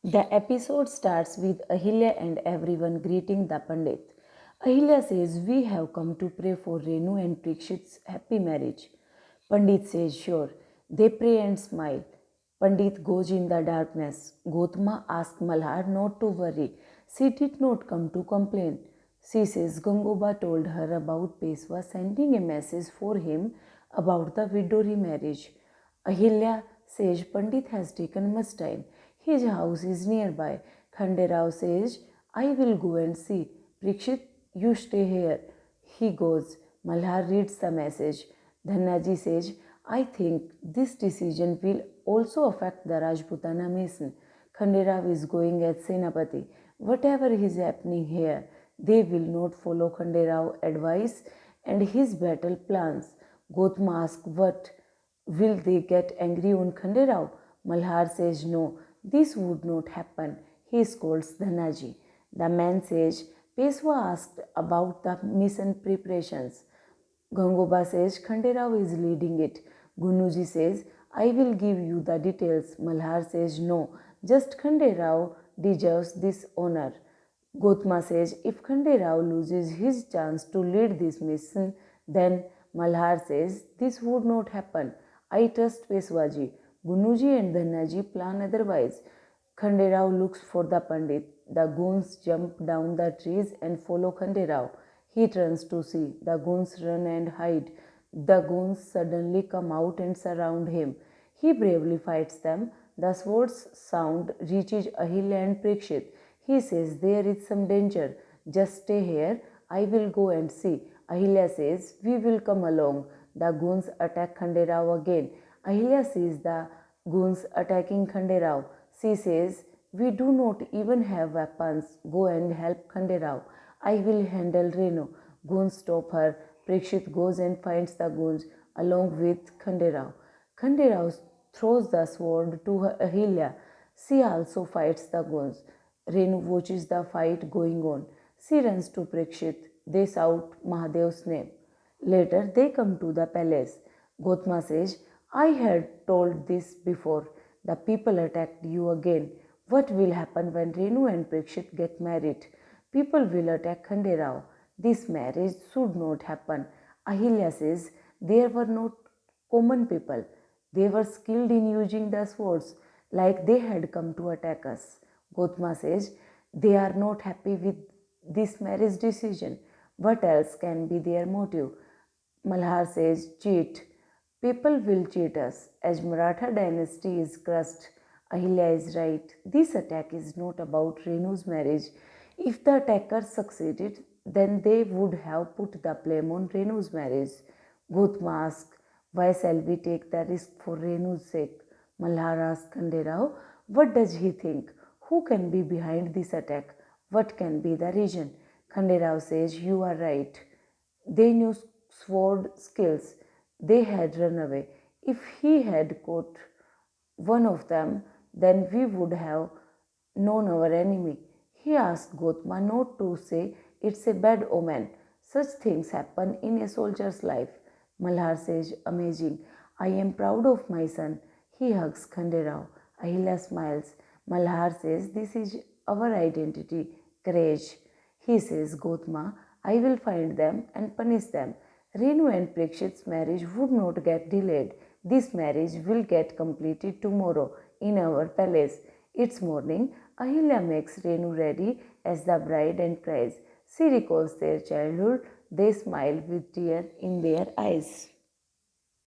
The episode starts with Ahilya and everyone greeting the Pandit. Ahilya says, "We have come to pray for Renu and Parikshit's happy marriage." Pandit says, "Sure." They pray and smile. Pandit goes in the darkness. Gotama asks Malhar not to worry. She did not come to complain. She says Gangoba told her about Peswa sending a message for him about the widow remarriage. Ahilya says Pandit has taken much time. His house is nearby. Khanderao says, "I will go and see." "Parikshit, you stay here." He goes. Malhar reads the message. Dhannaji says, "I think this decision will also affect the Rajputana mission. Khanderao is going as Senapati. Whatever is happening here, they will not follow Khanderao's advice and his battle plans." Gotama asks, "What? Will they get angry on Khanderao?" Malhar says, "No, this would not happen." He scolds Dhanaji. The man says, "Peswa asked about the mission preparations." Gangoba says, "Khanderao is leading it." Gunuji says, "I will give you the details." Malhar says, "No, just Khanderao deserves this honor." Gotama says, "If Khanderao loses his chance to lead this mission, then..." Malhar says, "This would not happen. I trust Peswaji." Gunuji and Dhannaji plan otherwise. Khanderao looks for the Pandit. The goons jump down the trees and follow Khanderao. He turns to see. The goons run and hide. The goons suddenly come out and surround him. He bravely fights them. The sword's sound reaches Ahilya and Parikshit. He says, "There is some danger. Just stay here. I will go and see." Ahilya says, "We will come along." The goons attack Khanderao again. Ahilya sees the goons attacking Khanderao. She says, "We do not even have weapons. Go and help Khanderao. I will handle Renu." Goons stop her. Parikshit goes and finds the goons along with Khanderao. Khanderao throws the sword to Ahilya. She also fights the goons. Renu watches the fight going on. She runs to Parikshit. They shout Mahadev's name. Later, they come to the palace. Gotama says, "I had told this before. The people attacked you again. What will happen when Renu and Parikshit get married?" "People will attack Khanderao. This marriage should not happen." Ahilya says, "There were not common people. They were skilled in using the swords, like they had come to attack us." Gotama says, "They are not happy with this marriage decision. What else can be their motive?" Malhar says, "Cheat. People will cheat us. As Maratha dynasty is crushed." Ahilya is right. This attack is not about Renu's marriage. If the attackers succeeded, then they would have put the blame on Renu's marriage. Gotama asks, "Why shall we take the risk for Renu's sake?" Malhar asks Khanderao, "What does he think? Who can be behind this attack? What can be the reason?" Khanderao says, "You are right. They knew sword skills. They had run away. If he had caught one of them, then we would have known our enemy." He asked Gotama not to say it's a bad omen. Such things happen in a soldier's life. Malhar says, "Amazing. I am proud of my son." He hugs Khanderao. Ahilya smiles. Malhar says, "This is our identity, courage." He says, "Gotama, I will find them and punish them." Renu and Parikshit's marriage would not get delayed. This marriage will get completed tomorrow in our palace. It's morning. Ahilya makes Renu ready as the bride and cries. She recalls their childhood. They smile with tears in their eyes.